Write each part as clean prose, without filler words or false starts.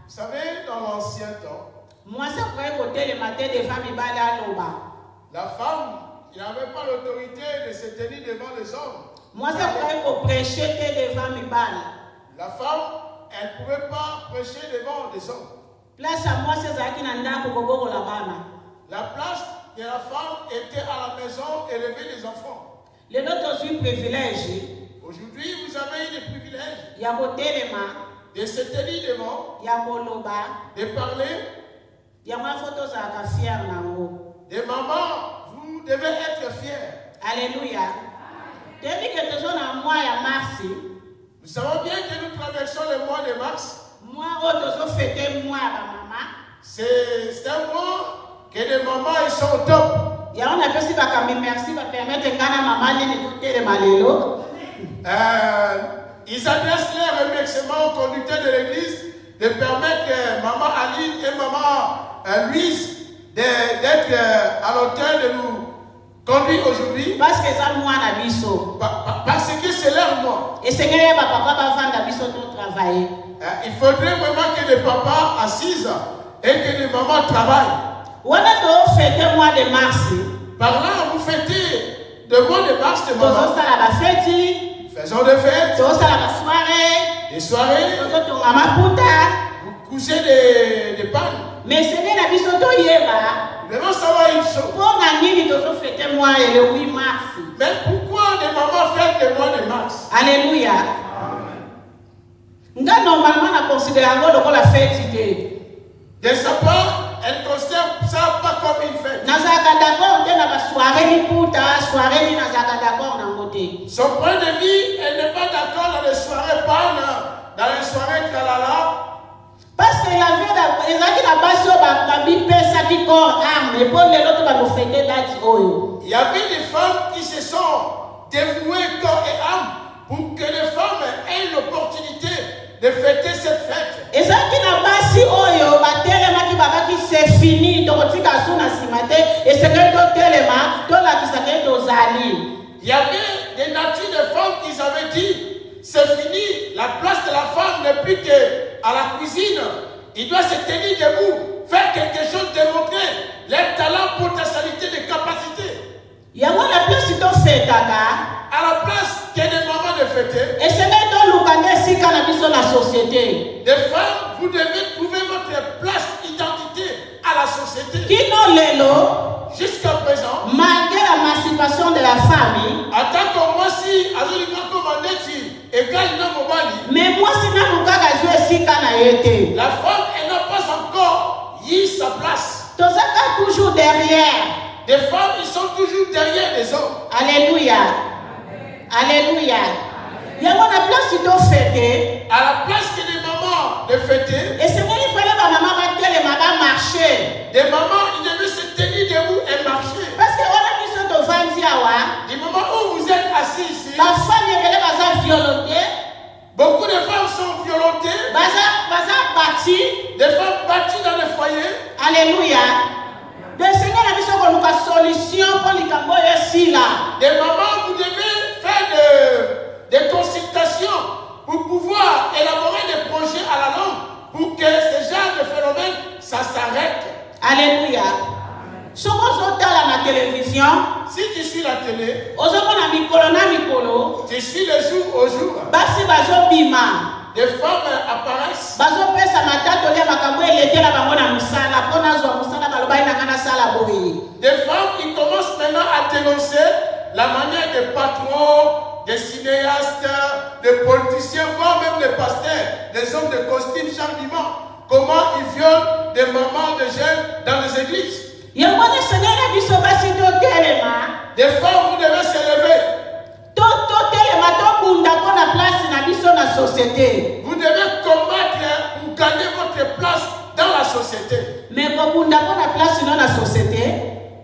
Vous savez, dans l'ancien temps, la femme, il n'avait pas l'autorité de se tenir devant les hommes. La femme, elle ne pouvait pas prêcher devant les hommes. La place de la femme était à la maison élever les enfants. Aujourd'hui, vous avez eu le privilège de se tenir devant, de parler. Des mamans, vous devez être fiers. Alléluia. Nous savons bien que nous traversons le mois de mars. C'est un mois que les mamans ils sont au top. Ils adressent leurs remerciements au conducteur de l'église de permettre que maman Aline et maman Louise d'être à l'auteur de nous conduire aujourd'hui. Parce que c'est leur mois. Il faudrait vraiment que les papas assisent et que les mamans travaillent. Par là, vous fêtez le mois de mars de maman. Faisons des fêtes, des soirées, vous cousez des pannes. Mais c'est bien la mission de Yéba. Devons savoir une chose. Mais pourquoi les mamans fêtent le mois de mars? Alléluia. Normalement, on considère la fête. De sa part, elle ne considère ça pas comme une fête. Son point de vue, elle n'est pas d'accord dans les soirées pannes, dans les soirées tralala. Parce que la vie il y avait des femmes qui se sont dévouées corps et âme pour que les femmes aient l'opportunité de fêter cette fête. C'est fini. Il y avait des natures de femmes qui avaient dit c'est fini, la place de la femme n'est plus qu'à la cuisine. Il doit se tenir debout, faire quelque chose, démontrer les talents, potentialités, les capacités. À la place qu'il y ait des moments de fêter, des femmes, vous devez trouver votre place, identité à la société. Jusqu'à présent, malgré l'émancipation de la famille, mais moi si la femme elle n'a pas encore eu sa place. Toujours derrière. Des femmes ils sont toujours derrière les hommes. Alléluia. Alléluia. Il y a une place qui doit fêter. À la place que les mamans de fêter. Et c'est qu'il fallait ma maman marcher. Des mamans ils devaient se tenir debout et marcher. Parce que on a mis ce devant du moment où vous êtes assis ici. La femme est violentée. Beaucoup de femmes sont violentées. Des femmes battues dans les foyers. Alléluia. Le Seigneur a mis une solution pour les camboyes ici là. Des mamans, vous devez faire des consultations pour pouvoir élaborer des projets à la longue pour que ce genre de phénomène ça s'arrête. Alléluia. Si on la télévision, si tu suis la télé, tu suis le jour au jour. Des femmes apparaissent. Des femmes qui commencent maintenant à dénoncer la manière des patrons, des cinéastes, des politiciens, voire même des pasteurs, des hommes de costume chaque dimanche. Comment ils violent des mamans, des jeunes dans les églises. Des femmes, vous devez s'élever. Vous devez combattre pour gagner votre place dans la société. Mais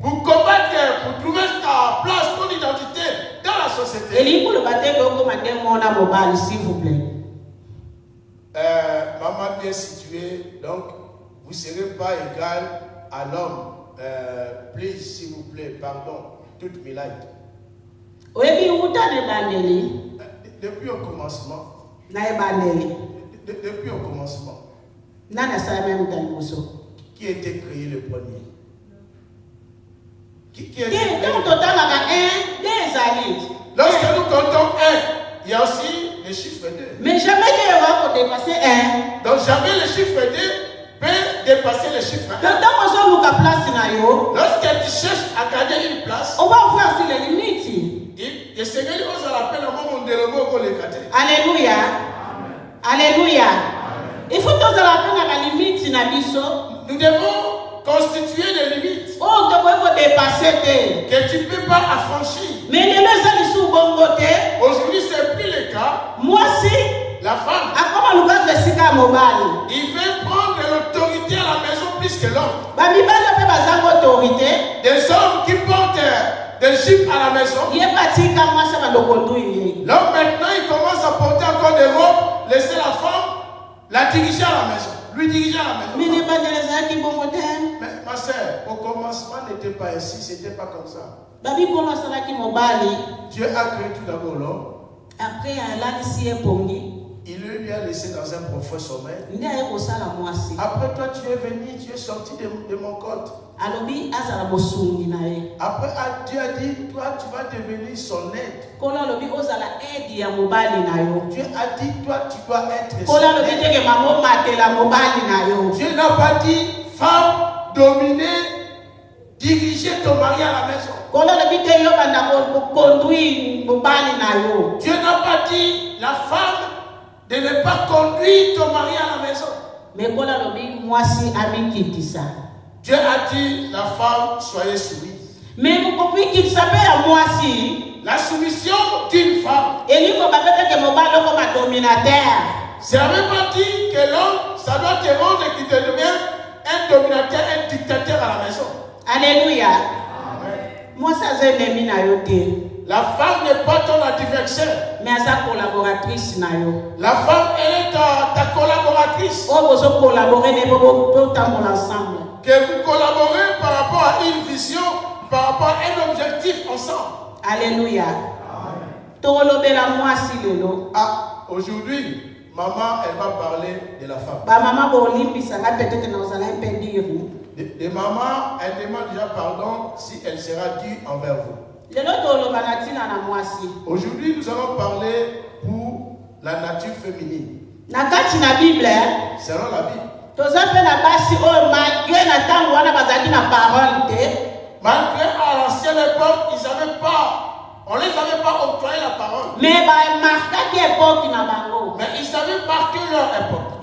pour combattre, pour trouver ta place, ton identité dans la société. S'il vous plaît. bien situé, donc vous ne serez pas égal à l'homme. Please, s'il vous plaît, pardon, toute mes likes. Depuis au commencement. Depuis au commencement. Qui était créé le premier? Qui était créé? Lorsque nous comptons 1, il y a aussi le chiffre 2. Mais jamais il va dépasser 1. Donc jamais le chiffre 2 peut dépasser le chiffre 1. Lorsque tu cherches à garder une place, on va voir sur les limites. Alléluia. Alléluia. Il faut que la limite. Nous devons constituer des limites oh, dépasser que tu ne peux pas affranchir. Mais aujourd'hui, ce n'est plus le cas. Moi, si la femme, il veut prendre l'autorité à la maison plus que l'homme. Des hommes qui portent des jupes à la maison. L'homme maintenant, il commence à porter encore des robes, laisser la femme la diriger à la maison. Lui diriger à la maison. Mais ma soeur, au commencement n'était pas ainsi, c'était pas comme ça. Dieu a créé tout d'abord l'homme. Après, il lui a laissé dans un profond sommeil. Après toi, tu es venu, tu es sorti de mon corps. Après, Dieu a dit, toi, tu vas devenir son aide. Dieu a dit, toi, tu dois être son aide. Dieu n'a pas dit, femme, dominer, diriger ton mari à la maison. Dieu n'a pas dit, la femme, de ne pas conduire ton mari à la maison. Dieu a dit, la femme, soyez soumise. Mais la soumission d'une femme, ça ne veut pas dire que l'homme, ça doit te rendre et qu'il te devient un dominateur, un dictateur à la maison. Alléluia. Moi, ça c'est la femme n'est pas ton adversaire. Mais sa collaboratrice. La femme, elle est ta collaboratrice. Que vous collaborez par rapport à une vision, par rapport à un objectif ensemble. Alléluia. Ah, aujourd'hui, maman, elle va parler de la femme. Les mamans, elles demandent déjà pardon si elle sera due envers vous. Aujourd'hui, nous allons parler pour la nature féminine. Selon la Bible. Malgré à l'ancienne époque, ils n'avaient pas, on les avait pas octroyé la parole. Mais ils avaient marqué leur époque.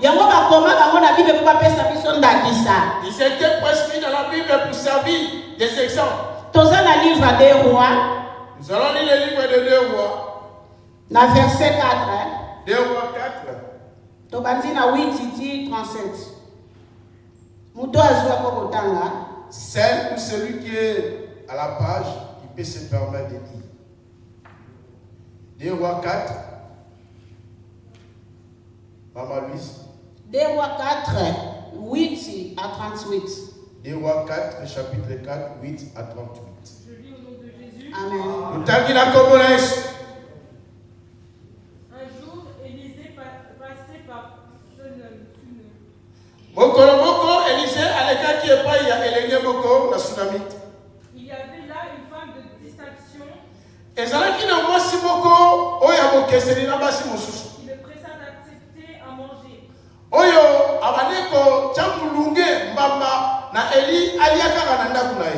Ils étaient prescrits dans la Bible pour servir des exemples. Nous allons lire le livre de 2 Rois. Verset 4. 2 Rois 4. 37. Celle ou celui qui est à la page, il peut se permettre de dire. 2 Rois 4. Maman Louise. 2 Rois 4, 8 à 38. 2 Rois 4, chapitre 4, 8 à 38. Je lis au nom de Jésus. Amen. Un jour, Élisée passait par Sunem. Il y avait là une femme de distinction qui le pressa d'accepter à manger.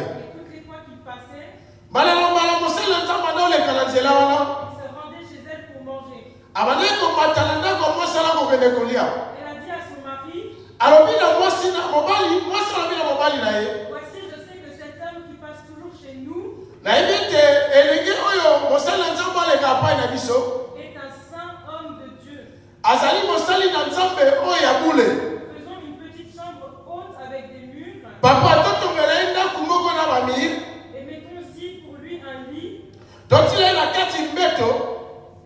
Et toutes les fois qu'il passait, il se rendait chez elle pour manger. Elle a dit à son mari, voici, je sais que cet homme qui passe toujours chez nous est un saint homme de Dieu. Faisons une petite chambre haute avec des murs et mettons-y pour lui un lit,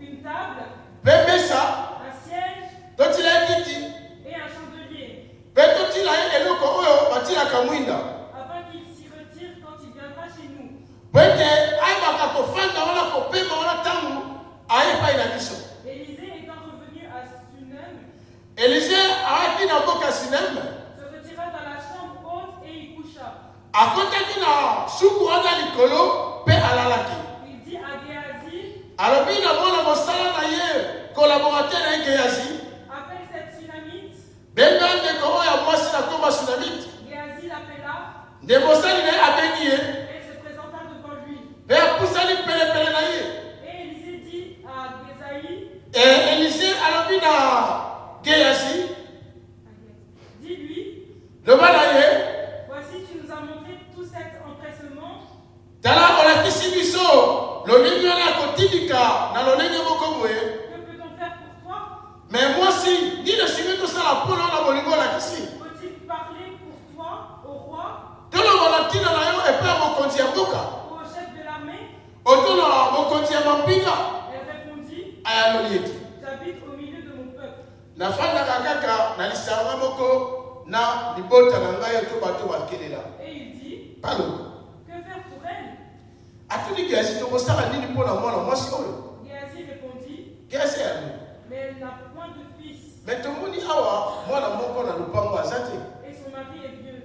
une table, un siège et un chandelier Élisée a dit dans Boka Sinem. Se retira dans la chambre haute et y coucha. À côté qui n'a soukou anda likolo pe alalaki. Il dit à Géasi, Alors bien d'abord la mosala na ye collaborateur na Géasi. appelle cette Sunamite. Benga ndeko oyo mwasi na koma Sunamite. Géasi l'appela Nde mosali na ye abengi ye. et se présenta devant lui. Pe apusali pelepele na ye. Et Élisée dit à Gésaï, Élisée alobi na Géasi. dis-lui, Loba na ye. voici tu nous as montré tout cet empressement. Tala olakisi biso lolenge wana ya kotindika na lolenge moko boye. Que peut-on faire pour toi? Mais mwasi nini esingi tosala mpona na bolingo olakisi. Faut-il parler pour toi au roi toloba na ntina na yo epai ya mokonzi ya mboka ou au chef de l'armée? otona mokonzi ya mampinga Elle répondit, ayanoli ete j'habite au milieu de mon peuple. nafandaka kaka na lisanga moko na libota na ngai oto bato bakelela Et il dit, paloba que faire pour elle? atuni Géasi tokosala nini mpo na mwana mwasi oyo Géasi répondit, Géasi ayanoli mais elle n'a point de fils me tomoni awa mwana moko na lupango aza te et son mari est vieux.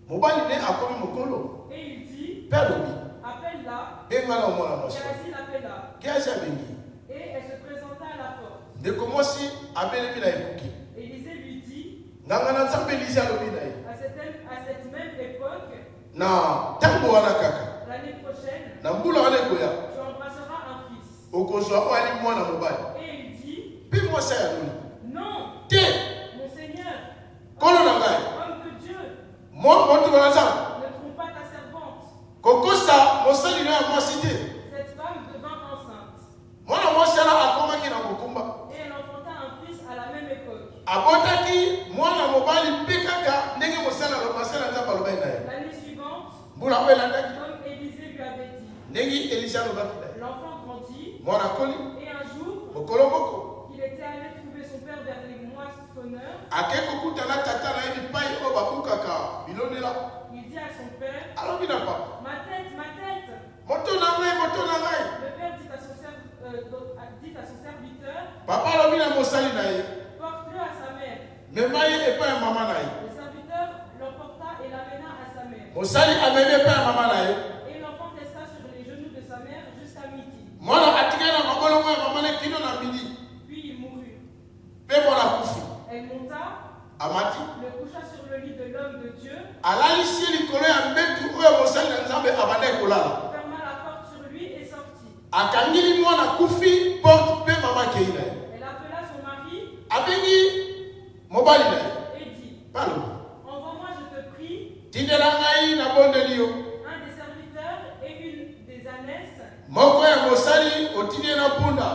mobali ne akomi mokolo Et il dit, mpe alobi appelle-la. benga na mwana mwasi Géasi l'appela Géasi abengi et elle se présenta à la porte. ndeko mwasi abelemi na ekuki Élisée lui dit, nganga na nzambe Élisée alobi na ye à cette même époque, na ntango wana kaka l'année prochaine, na mbula wana ekoya tu embrasseras un fils. okozwa oyo ali mwana mobali Et il dit, mpe mwasi ayanoli non, te mon Seigneur, kolo na ngai homme de Dieu, moto na nzambe ne trompe pas ta servante. kokosa mosali na ya mwasi te Cette femme devint enceinte mwana mwasi wana akomaki na mokumba et elle enfanta un fils à la même époque. abotaki mwana mobali mpe kaka ndenge mosali na nzambe alobaki na ye L'année suivante, mbula oyo elandaki comme Élisée lui avait dit, ndenge Élisée alobaki na ye l'enfant grandit mwana akoli et un jour, mokolo moko il était allé trouver son père vers les moissonneurs. ake kokutana tata na ye bipai oyo babukaka bilonela Il dit à son père, alobi na papa ma tête, moto na ngai moto na ngai Le père dit à son serviteur, papa alobi na mosali na ye porte-le à sa mère. mema ye epai ya mama na ye Le serviteur l'emporta et l'amena à sa mère. mosali amemi epai ya mama na ye Et l'enfant resta sur les genoux de sa mère jusqu'à midi. mwana atikali na mabolongo ya mama na kino na midi Puis il mourut. mpe mwana akufi Elle monta, amati le coucha sur le lit de l'homme de Dieu, alalisi ye likolo ya mbetu oyo mosali na nzambe abanda ekolala ferma la porte sur lui et sortit. akangili mwana akufi porte mpe mama akei na ye Elle appela son mari abengi mobali na ye et dit, palobi envoie-moi, je te prie, tindela ngai nabondeli yo un des serviteurs et une des ânesses. moko ya mosali otindi ye na mpunda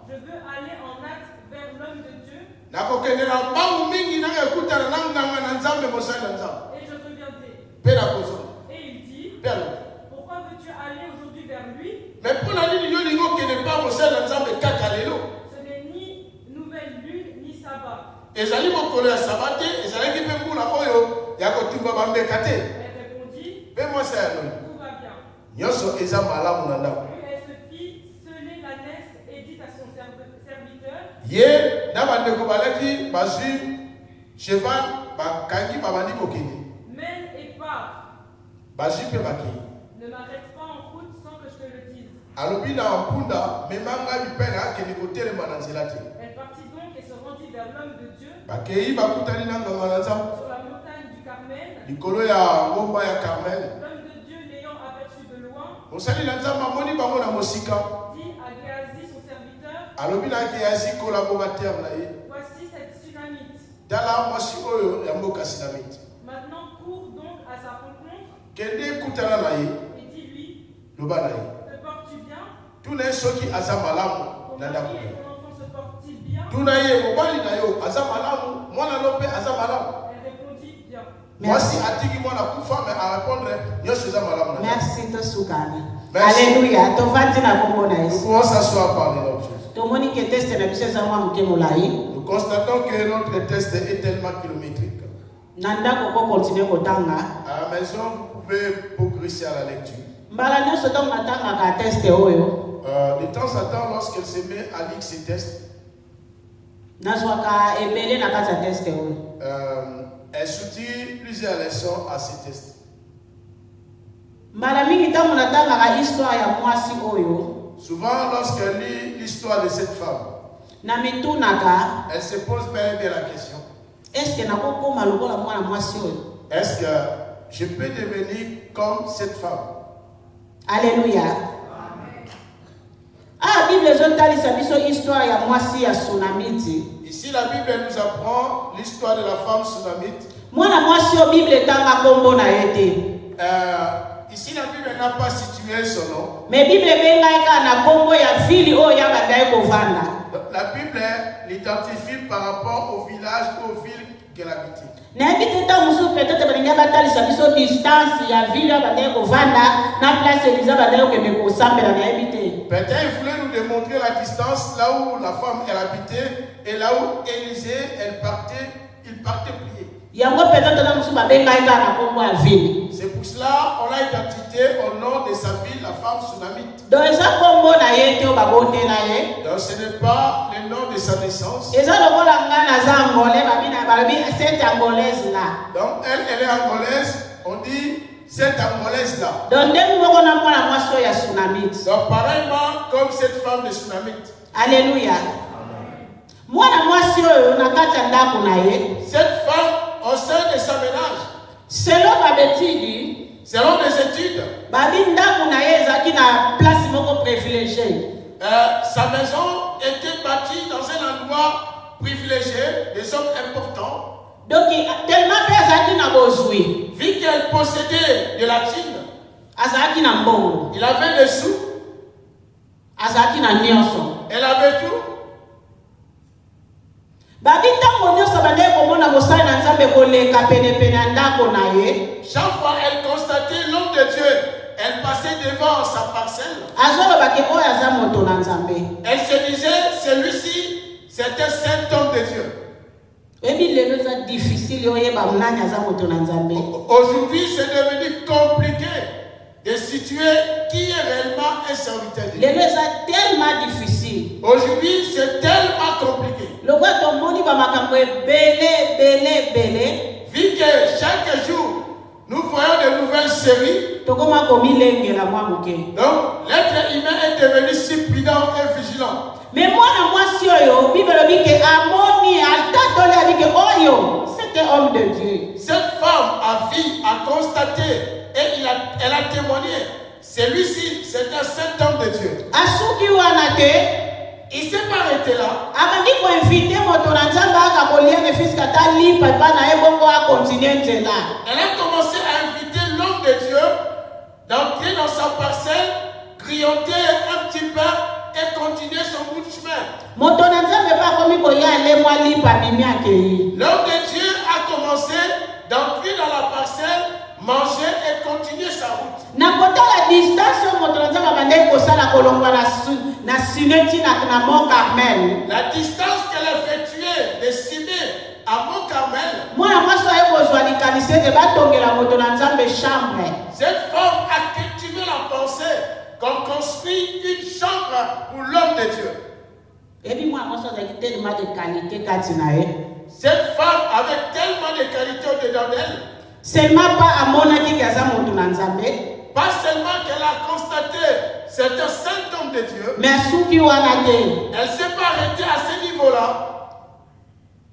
Je veux aller en hâte vers l'homme de Dieu nakokende na mbangu mingi nanga ekutana na nganga na nzambe mosali na nzambe et je reviendrai. mpe nakozonga Et il dit, mpe alobi pourquoi veux-tu aller aujourd'hui vers lui? me mpona nini yo lingi okende mpa mosali na nzambe kaka lelo Ce n'est ni nouvelle lune ni sabbat. ezali mokolo ya saba te ezalaki mpe mbula oyo ya kotumba bambeka te Elle répondit, mpe mwasi ayanoli tout va bien. nyonso eza malamu na ndako Puis elle se fit sceller l'ânesse et dit à son serviteur, ye na bandeko balaki bazwi cheval bakangi babandi kokende mène et pars. bazwi mpe bakei Ne m'arrête pas en route sans que je te le dise. alobi na mpunda mema ngai bipai na akende kotelema na nzela te Elle partit donc et se rendit vers l'homme de Dieu bakei bakutani na nganga na nzambe sur la montagne du Carmel. likolo ya ngomba ya Carmel L'homme de Dieu l'ayant aperçu de loin, mosali na nzambe amoni bango na mosika dit à Géasi son serviteur, alobi na Géasi collaborateur na ye voici cette Sunamite. tala mwasi oyo ya mboka Sinamite Maintenant cours donc à sa rencontre kende kutana na ye et dis-lui, loba na ye te portes-tu bien? tuna ye soki aza malamu Ton na ndako mari na et ye ton enfant se portent-ils bien? tuna ye mobali na yo aza malamu mwana no mpe aza malamu Elle répondit bien. mwasi atiki mwana kufa me arépondre nyonso eza malamu na ye. Merci tosukana. Merci. Alléluia. Tovandi na kombo na Nous Yesu. pouvons s'asseoir par le nom de Jésus. Tomoni ke teste na biso eza mwa moke molai. Nous constatons que notre test est tellement kilométrique. Na ndako ko continue kotanga. À la maison, vous pouvez progresser à la lecture. Mbala nyonso ntango natangaka teste oyo. De temps en temps, lorsqu'elle se met à lire ses tests, nazwaka ebele na kati ya teste oyo. Elle soutient plusieurs leçons à ce test. Mbala mingi ntango natangaka histoire ya mwasi oyo, Souvent, lorsqu'elle lit l'histoire de cette femme, na mitunaka, elle se pose bien la question. est-ce que nakokoma lokola mwana mwasi oyo? Est-ce que je peux devenir comme cette femme? Alléluia. Ah, Bible ezotalisa biso histoire ya mwasi ya Sunamiti. Ici, la Bible nous apprend l'histoire de la femme Sunamite. Mwana mwasi oyo Bible etanga kombo na ye te. Ici, la Bible n'a pas situé son nom. Mais Bible ebengaika na kombo ya vili oyo yabandai kovanda. La Bible l'identifie par rapport au village ou aux villes qu'elle habitait. Nayebi te ntango mosusu peut-être balingi batalisa biso distance ya vili oyo bandai kovanda na place eliza bandai okende kosambela nayebi te. Peut-être il voulait nous démontrer la distance là où la femme elle habitait et là où Élisée il partait prier. Yango peut-être na mosusu babengaika na kombo ya vili. C'est pour cela on a identifié au nom de sa ville la femme Sunamite. Donc eza kombo na ye te oyo babotela ye. Donc ce n'est pas le nom de sa naissance. Eza lokola nga naza angolais babina balobi cette angolaise là. Donc elle est angolaise, on dit cette angolaise là. Donc ndenge moko na mwana mwasi oyo ya Sunamite. Donc pareillement comme cette femme de Sunamite. Alléluia. Mwana mwasi oyo na kati ya ndako na ye. Cette femme au sein de sa ménage. Selon babetidi. Selon des études, babi ndako na ye ezalaki na place moko privilégiée. Sa maison était bâtie dans un endroit privilégié, des hommes importants. Donc tellement pe azalaki na bozwi. Vu qu'elle possédait de la thune, azalaki na mbongo. il avait des sous, azalaki na nyonso. elle avait tout. Babi ntango nyonso bandai komona mosali na Nzambe koleka penepene ya ndako na ye. Chaque fois elle constatait l'homme de Dieu, elle passait devant sa parcelle. Azolobaki oyo aza moto na Nzambe. Elle se disait, celui-ci, c'est un saint homme de Dieu. Ebi lelo eza difficile oyeba nani aza moto na Nzambe. Aujourd'hui, c'est devenu compliqué de situer qui est réellement un serviteur de Dieu. Lelo eza tellement difficile. Aujourd'hui, c'est tellement compliqué. Lokwa tomoni ba makambo ebele. Vu que chaque jour, nous voyons de nouvelles séries, tokoma komilengela mwa moke. donc l'être humain est devenu si prudent et vigilant. Mais mwana mwasi oyo Bible lobi ke amoni altatoli abike oyo c'était homme de Dieu. Cette femme a vu, a constaté et elle a témoigné. Celui-ci, c'est un saint homme de Dieu. Asuki wana te. Il s'est pas arrêté là. Abandi ko inviter moto na Nzambe aka kolia ne fiska tali papa na ebongo a continuer nzela. Elle a commencé à inviter l'homme de Dieu d'entrer dans sa parcelle, grignoter un petit peu et continuer son bout de chemin. Moto na Nzambe pa komi kolia le mwa lipa bimi akei. L'homme de Dieu a commencé d'entrer dans la parcelle, manger et continuer sa route. Na kota la distance moto na Nzambe bandai kosala kolongwa na sineti na Mont Carmel. La distance qu'elle effectuait de Siné à Mont Carmel. Mwana mwasi aye kozwa likanisi ete batongela moto na Nzambe chambre. Cette femme a cultivé la pensée qu'on construit une chambre pour l'homme de Dieu. Ebi mwana mwasi azalaki tellement de qualité kati na ye. Cette femme avait tellement de qualités au-dedans d'elle. Seulement pas amonaki ke aza moto na Nzambe. Pas seulement qu'elle a constaté c'est un saint homme de Dieu. Mais asuki wana te. Elle ne s'est pas arrêtée à ce niveau-là.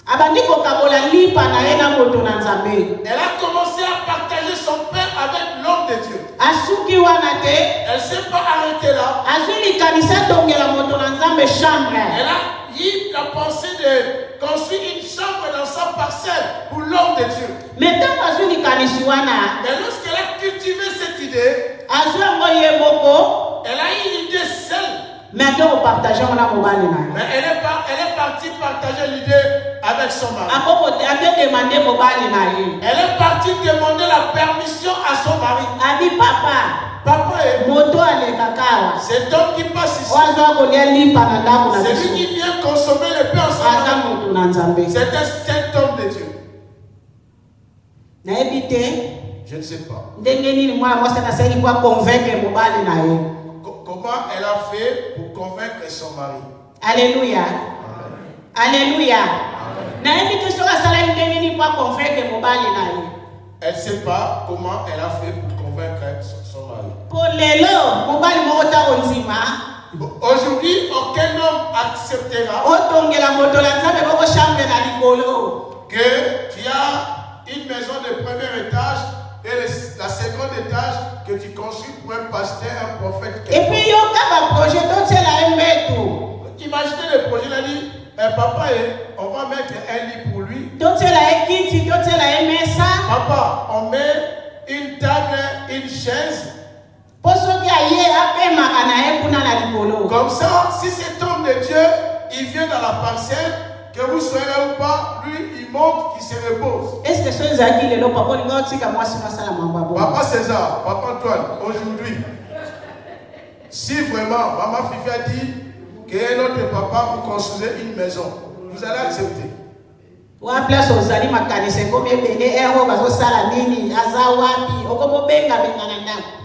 Abandi kokabola lipa na ye na moto na Nzambe. Elle a commencé à partager son pain avec l'homme de Dieu. Asuki wana te. Elle ne s'est pas arrêtée là. Azwi likanisa tongela moto na Nzambe chambre. Elle a eu la pensée de construire une chambre dans sa parcelle pour l'homme de Dieu. Mais tant azwi likanisi wana. Mais lorsqu'elle a cultivé cette idée, azwi yango ye moko. Elle a eu l'idée seule. Mais ate kopartage wana mobali na ye. Mais elle est partie partager l'idée avec son mari. Ate demander mobali na ye. Elle est partie demander la permission à son mari. Adi papa. Papa est moto alekaka. Cet homme qui passe ici. Waza kolia lipa na ndako na biso. biso. C'est lui qui vient consommer le pain ensemble. C'est un saint homme de Dieu. Nayebi te. Je ne sais pas. Ndenge nini mwana mwasi anasaki kwa convaincre mobali na ye. Comment elle a fait pour convaincre son mari? Alléluia. Alléluia. Elle ne sait pas comment elle a fait pour convaincre son mari. Aujourd'hui, aucun homme acceptera que tu as une maison de premier étage et la seconde étage que tu construis pour un pasteur, un prophète. Imaginez le projet, il a dit, papa, on va mettre un lit pour lui. Papa, on met une table, une chaise. Comme ça, si cet homme de Dieu, il vient dans la parcelle, que vous soyez là ou pas, lui, il monte, il se repose. Papa César, Papa Antoine, aujourd'hui, si vraiment Maman Fifi a dit que notre papa vous construisez une maison, vous allez accepter.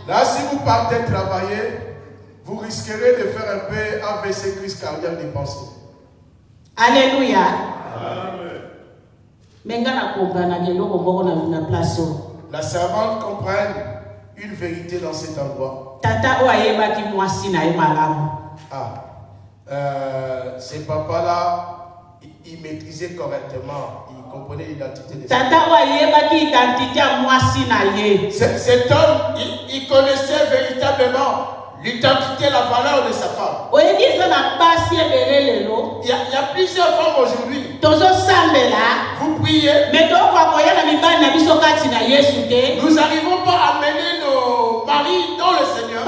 Là, si vous partez travailler, vous risquerez de faire un peu AVC, crise cardiaque des pensées. Alléluia. Amen. La servante comprend une vérité dans cet endroit. Ces papas-là, ils maîtrisaient correctement, ils comprenaient l'identité de cet homme, il connaissait véritablement l'identité, la valeur de sa femme. Il y a plusieurs femmes aujourd'hui. Vous priez. Nous n'arrivons pas à mener nos maris dans le Seigneur.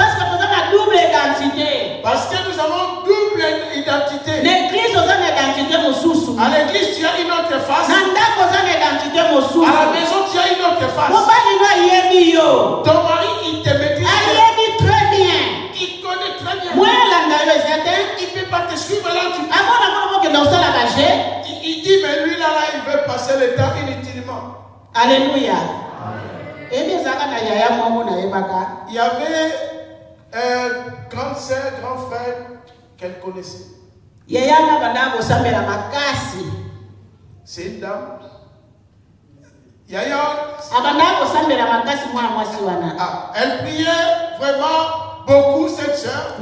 Parce que nous avons double identité. À l'église, tu as une autre face. À la maison, tu as une autre face. Ton mari, il te maîtrise. Il connaît très bien. Il ne peut pas te suivre là. Il dit, mais lui là, il veut passer le temps inutilement. Alléluia. Il y avait un grand sœur, grand frère qu'elle connaissait. C'est une dame. Elle priait vraiment beaucoup, cette sœur.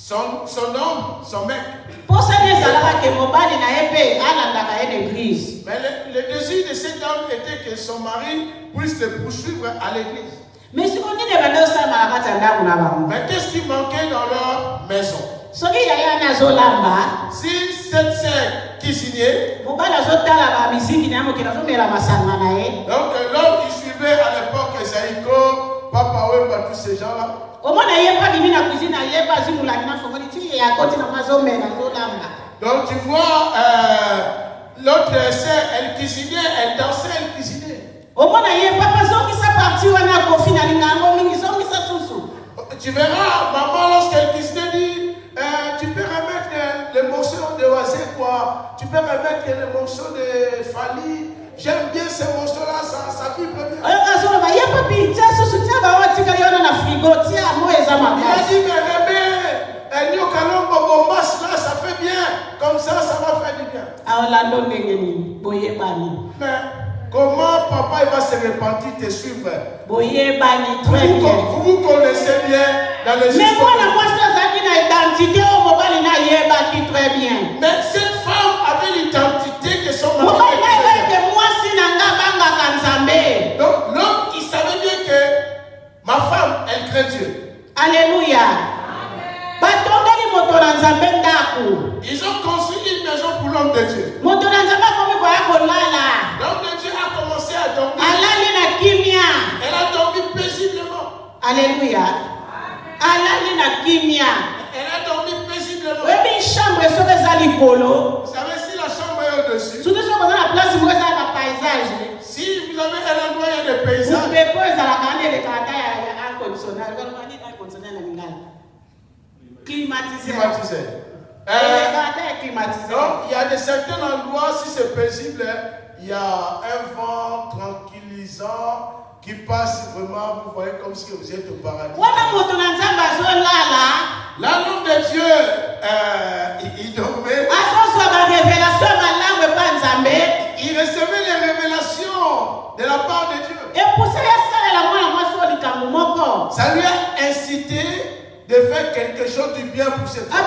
Son homme, son mec. Mais le désir de cette dame était que son mari puisse le poursuivre à l'église. Mais qu'est-ce qui manquait dans leur maison? Si cette sœur cuisinier, donc l'homme il suivait à l'époque Zaïko, Papa Wemba, tous ces gens-là. Donc tu vois, l'autre sœur, elle cuisinait, elle dansait, elle cuisinait. Tu verras, maman, lorsqu'elle cuisinait, dit, tu peux remettre les morceaux de oisé, quoi. Tu peux remettre les morceaux de Fali. J'aime bien ces morceaux-là, ça vibre bien. Il a dit, mais là, ça fait bien. Comme ça va faire du bien. Mais comment papa il va se repentir, te suivre? Vous vous connaissez bien dans les histoires. Mais cette femme avait l'identité que son mari était. Donc l'homme, il savait bien que ma femme, elle craint Dieu. Alléluia. Ils ont construit une maison pour l'homme de Dieu. L'homme de Dieu a commencé à dormir. Elle a dormi paisiblement. Alléluia. Elle a dormi paisiblement. Vous savez, si la chambre est au-dessus, si vous avez un endroit, il y a des paysages. Climatisé. Donc, il y a de certains endroits, si c'est paisible, il y a un vent tranquillisant qui passe vraiment, vous voyez comme si vous êtes au paradis. Là, l'homme de Dieu, il dormait. Il recevait les révélations de la part de Dieu. Ça lui a incité de faire quelque chose du bien pour cette femme.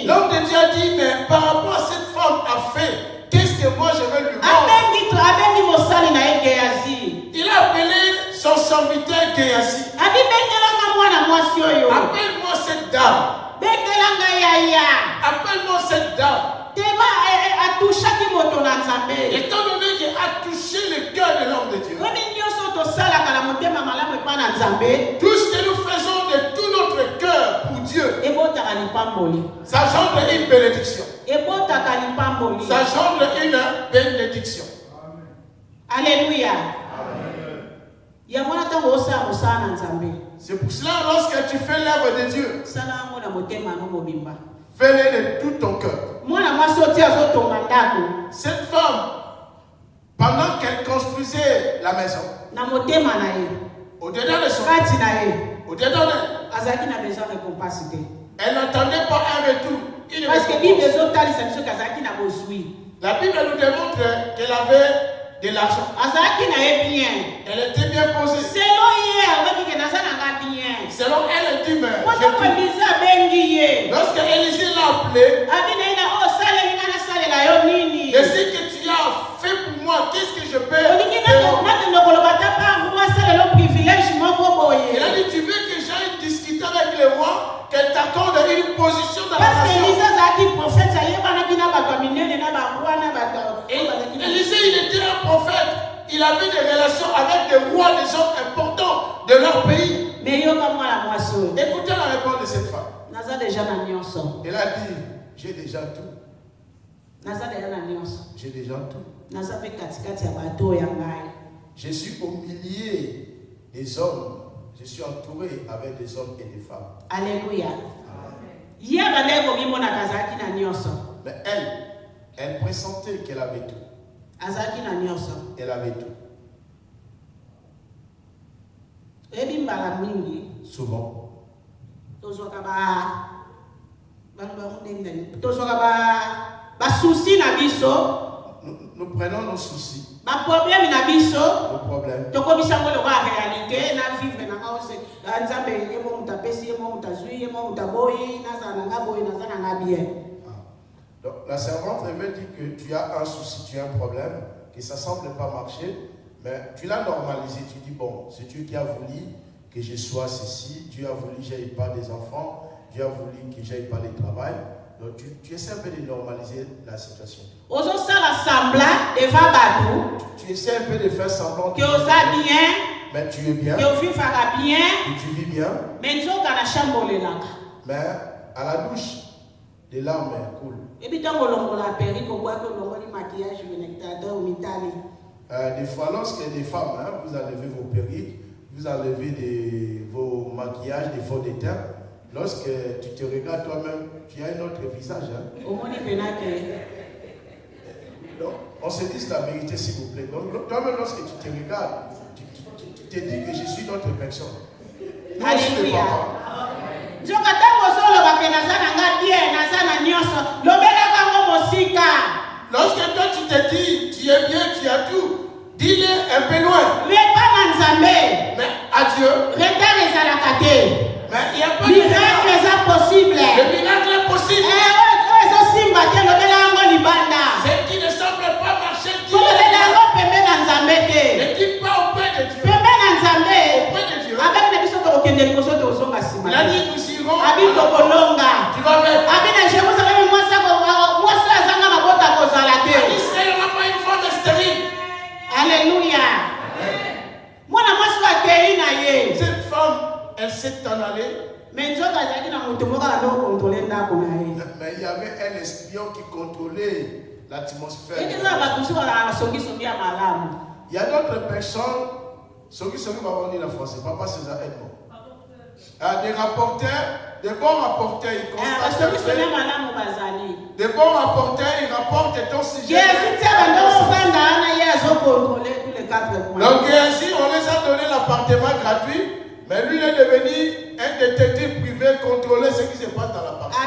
L'homme de Dieu a dit, mais par rapport à cette femme a fait, qu'est-ce que moi je vais lui rendre? Il a appelé son serviteur Géasi. Appelle-moi cette dame. Appelle-moi cette dame. Étant donné qu'il a touché le cœur de l'homme de Dieu, tout ce que nous faisons de tout notre cœur pour Dieu, ça gendre une bénédiction. Ça gendre une bénédiction. Alléluia. C'est pour cela, lorsque tu fais l'œuvre de Dieu, fais-le de tout ton cœur. Cette femme, pendant qu'elle construisait la maison, au-dedans de son au-dedans d'elle, elle n'entendait pas un retour. La Bible nous démontre qu'elle avait de l'argent. Elle était bien posée. Selon elle, elle dit, mais lorsque Élisée l'a appelé, et ce que tu as fait pour moi, qu'est-ce que je peux faire? Il a dit, tu veux que j'aille discuter avec le roi, qu'elle t'accorde une position dans la nation. Élisée, il était un prophète. Il avait des relations avec des rois, des hommes importants de leur pays. Écoutez la réponse de cette femme. Elle a dit, j'ai déjà tout. J'ai déjà tout. Je suis au milieu des hommes. Je suis entouré avec des hommes et des femmes. Alléluia. Mais elle pressentait qu'elle avait tout. Elle avait tout. Souvent, nous prenons nos soucis, nos problèmes. Donc, la servante avait dit que tu as un souci, tu as un problème, que ça ne semble pas marcher, mais tu l'as normalisé. Tu dis, bon, c'est Dieu qui a voulu que je sois ceci, Dieu a voulu que je n'aie pas des enfants, Dieu a voulu que je n'aie pas de travail. Donc, tu essaies un peu de normaliser la situation. Tu essaies un peu de faire semblant que mais tu es bien, que tu vis bien, mais à la douche, des larmes coulent. Des fois, lorsque des femmes, vous enlevez vos perruques, vous enlevez vos maquillages, des faux de teint, lorsque tu te regardes toi-même, tu as un autre visage. Donc, on se dit la vérité, s'il vous plaît. Donc, toi-même, lorsque tu te regardes, tu te dis que je suis d'autres personnes. Alléluia. Lorsque toi tu te dis, tu es bien, tu as tout, dis-le un peu loin. Mais à Dieu, mais il n'y a pas de miracle. Le miracle est possible. Ce qui ne semble pas marcher, ne dis pas auprès de Dieu. Auprès de Dieu. Il a dit, nous irons. Tu vas vers. Israël n'a pas une femme stérile. Alléluia. Cette femme, elle s'est en allée. Mais il y avait un espion qui contrôlait l'atmosphère. Il y a d'autres personnes, ceux qui sont venus en français, papa César aide-moi. Des rapporteurs, des bons rapporteurs, ils constatent des bons rapporteurs, ils rapportent ton sujet. Malaisie, on les a donné l'appartement gratuit, mais lui il est devenu un détective privé, contrôler ce qui se passe dans l'appartement.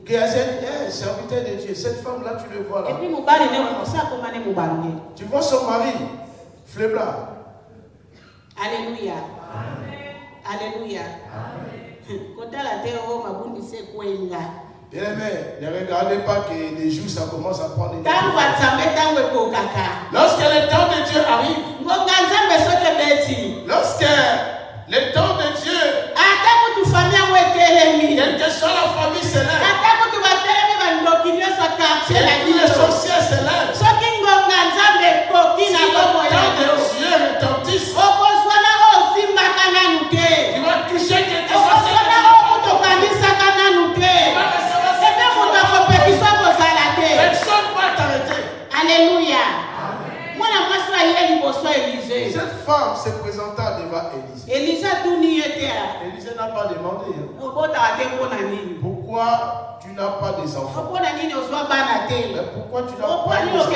Qui a cette serviteur de Dieu, cette femme-là, tu le vois là. Tu vois son mari, Flebla. Alléluia. Alléluia. Bien aimé, ne regardez pas que les jours ça commence à prendre une Lorsque le temps de Dieu arrive, lorsque le temps de Dieu, quelle que soit la famille célèbre, si les sorciers célèbres, si le temps de Dieu retentisse, tu vas toucher quelque chose. Personne ne va t'arrêter. Alléluia. Cette femme se présenta devant Élisée. Élisée n'a pas demandé. Pourquoi tu n'as pas des enfants? Mais pourquoi tu n'as pas des enfants?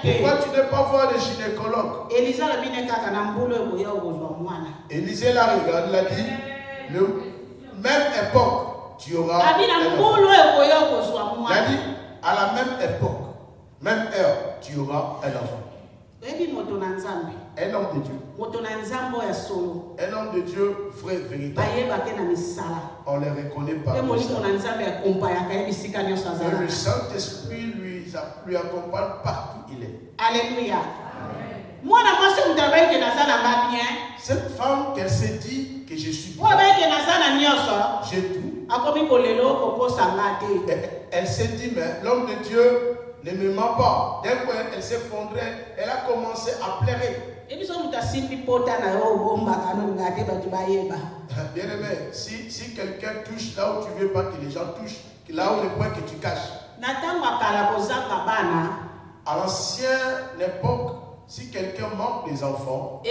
Pourquoi tu n'es pas voir des gynécologues? Élisée l'a regardé, il a dit, même époque, tu auras un enfant. Il a dit, à la même époque, même heure, tu auras un enfant. Un homme de Dieu. Un homme de Dieu vrai, véritable. On ne les reconnaît pas. Et le Saint-Esprit lui accompagne partout où il est. Alléluia. Cette femme qu'elle s'est dit que je suis bien. J'ai tout. Elle s'est dit, mais l'homme de Dieu ne me ment pas. Dès qu'elle s'effondrait, elle a commencé à pleurer. Bien aimé, si quelqu'un touche là où tu ne veux pas que les gens touchent, là où le point que tu caches. À l'ancienne époque, si quelqu'un manque des enfants,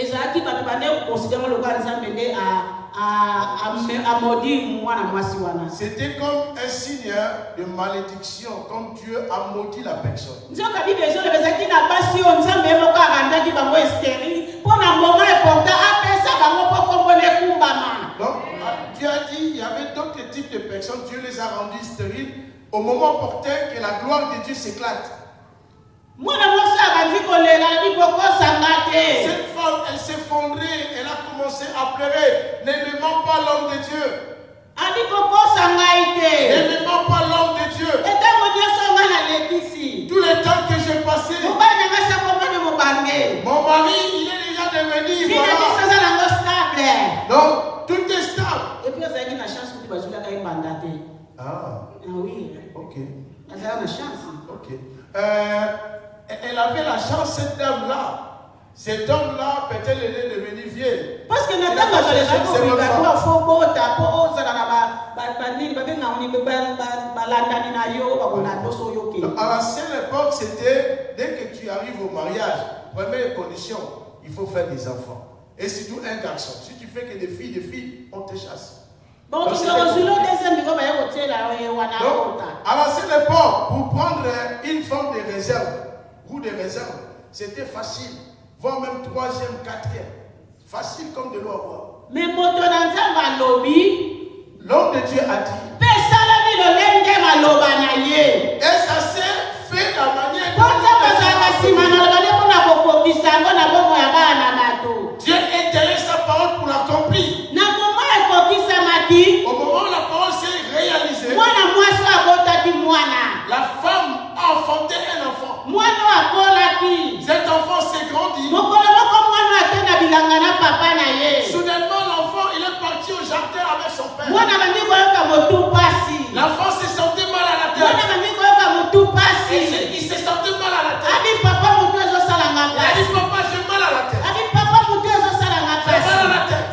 c'était comme un signe de malédiction, comme Dieu a maudit la personne. Donc, Dieu a dit, il y avait d'autres types de personnes, Dieu les a rendus stériles au moment opportun que la gloire de Dieu s'éclate. Cette femme, elle s'effondrait, elle a commencé à pleurer. Ne me ment pas l'homme de Dieu. Ne me ment pas l'homme de Dieu. Tout le temps que j'ai passé, mon mari, il est déjà devenu. Voilà. Donc, tout est stable. Ah, oui. ok. Ok. Elle avait la chance, cette dame-là. Cet homme-là, peut-être, elle est devenu vieille. Parce que à l'ancienne époque, c'était dès que tu arrives au mariage, première condition, il faut faire des enfants. Et surtout un garçon. Si tu fais que des filles, on te chasse. Donc, à l'ancienne époque, pour prendre une forme de réserve, ou de réserve, c'était facile. Voire même 3e, 4e. Facile comme de l'eau à boire. Mais l'homme de Dieu a dit. Et ça s'est fait de la manière Dieu intéresse sa parole pour l'accomplir. Au moment où la parole s'est réalisée, la femme a enfanté un enfant. Cet enfant s'est grandi. Soudainement, l'enfant il est parti au jardin avec son père. L'enfant se sentait mal à la tête. Il se sentait mal à la tête. Il a dit, papa, j'ai mal à la tête. J'ai mal à la tête.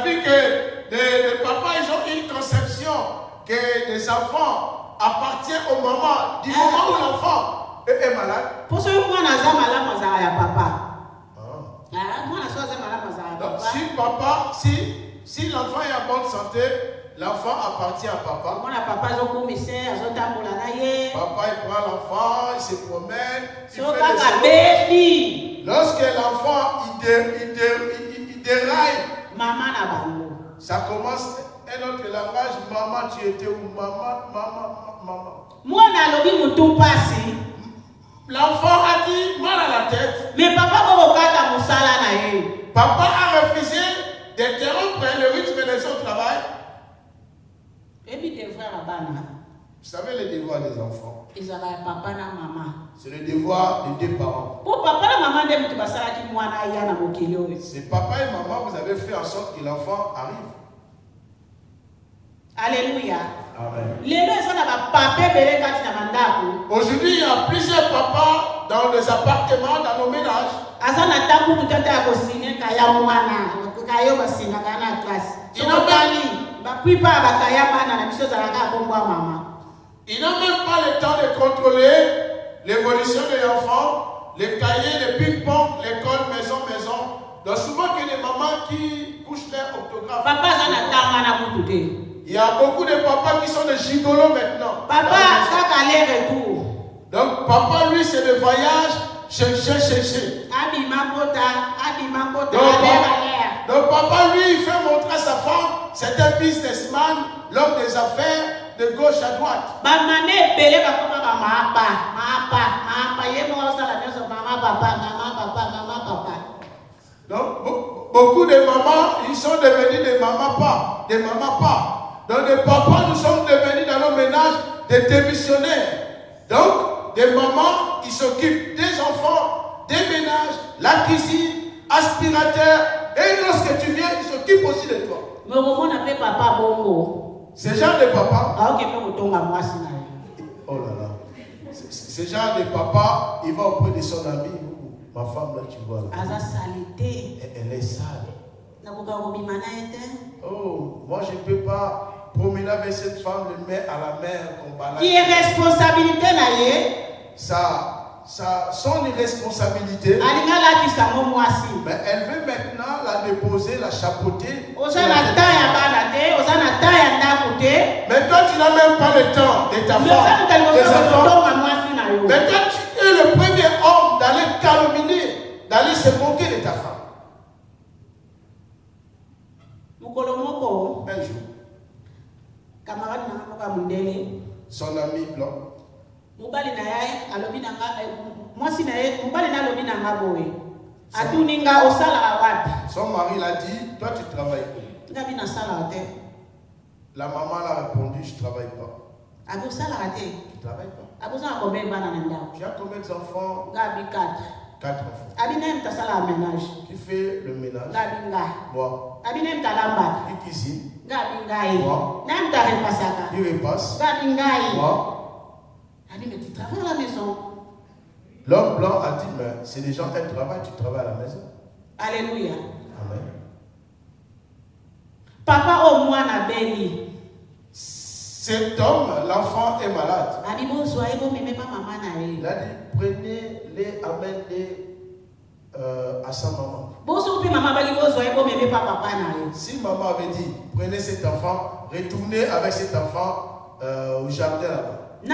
Vu que les papas ils ont une conception que les enfants appartiennent aux mamans, du moment où l'enfant est malade. Donc si l'enfant est en bonne santé, l'enfant appartient à papa. Mwana papa azokumise azotambola na ye. Papa il prend l'enfant, il se promène, il So fait kaka des choses. beli. Lorsque l'enfant il déraille, Mama na bango. ça commence un autre langage. Maman, tu étais où? Maman. Mwana alobi mutu pasi. L'enfant a dit mal à la tête. Mais papa ko kata musala na ye. Papa a refusé d'interrompre le rythme de son travail. Ebi devoir abana. Vous savez les devoirs des enfants. Ezala papa na mama. C'est le devoir des deux parents. Po papa na mama nde mutu basala ki mwana ya na mokili oyo. C'est papa et maman, vous avez fait en sorte que l'enfant arrive. Alléluia. Amen. Lelo eza na ba papa ebele kati na bandako. Aujourd'hui, il y a plusieurs papas dans les appartements, dans nos ménages. Aza na tabu tutata ya kosine kaya mwana. Kayo basina kana classe. Inokali. Ba pipa bakaya bana na biso zalaka kombo mama. Il n'a même pas le temps de contrôler l'évolution de l'enfant, les cahiers, les ping-pong, l'école, maison. Donc souvent que les mamans qui couchent leur orthographe. Papa aza na tanga na kutu te. Il y a beaucoup de papas qui sont des gigolos maintenant. Papa kaka aller retour. Donc papa lui c'est le voyage, chercher. Abima kota, aller. Donc papa lui il fait montrer à sa femme, c'est un businessman, l'homme des affaires, de gauche à droite. Ba mané belé ba papa ba mapa yemo osala nyoso mama papa. Donc beaucoup de mamans, ils sont devenus des mamans pas. Donc des papas, nous sommes devenus dans nos ménages des démissionnaires. Donc des mamans, ils s'occupent des enfants, des ménages, la cuisine, aspirateur. Et lorsque tu viens, ils s'occupent aussi de toi. Mais comment on appelle papa bongo? Ce genre de papa. Ah ok, mais on moi Oh là là. Ce genre de papa, il va auprès de son ami. Ma femme là, tu vois là. Aza salité. Elle est sale. Oh, moi je ne peux pas promener avec cette femme de main à la main comme balade. Qui est responsabilité na ye? Ça, son irresponsabilité. Mais elle veut maintenant la déposer, la chapeauter. Mais toi, tu n'as même pas le temps de ta femme, des enfants. Mais toi, tu es le premier homme d'aller calomnier, d'aller se moquer de ta femme. Un jour, son ami blanc. Mobali na ye alobi na nga mwasi na ye mobali na alobi na nga boye atuni nga osala wapi. Son mari l'a dit, toi tu travailles où? Ngabi na sala te. La maman l'a répondu, je travaille pas. Ako sala te. Tu travailles pas. Ako sala combien bana na ndako? Tu as combien d'enfants? Ngabi 4. 4 enfants. Abi na mta sala ménage. Qui fait le ménage? Ngabi nga. Moi. Abi na mta lamba. Qui cuisine? Ngabi ngai. Moi. Na mta repasaka. Qui repasse? Ngabi ngai. Moi. Abi mais tu travailles à la maison. L'homme blanc a dit, mais c'est des gens qui travaillent, tu travailles à la maison. Alléluia. Amen. Papa au moins na beli. Cet homme, l'enfant est malade. Abi bon soyez bon mais pas maman na ye. Il a dit, prenez-les, amenez-les à sa maman. Si maman avait dit, prenez cet enfant, retournez avec cet enfant au jardin là-bas. Qui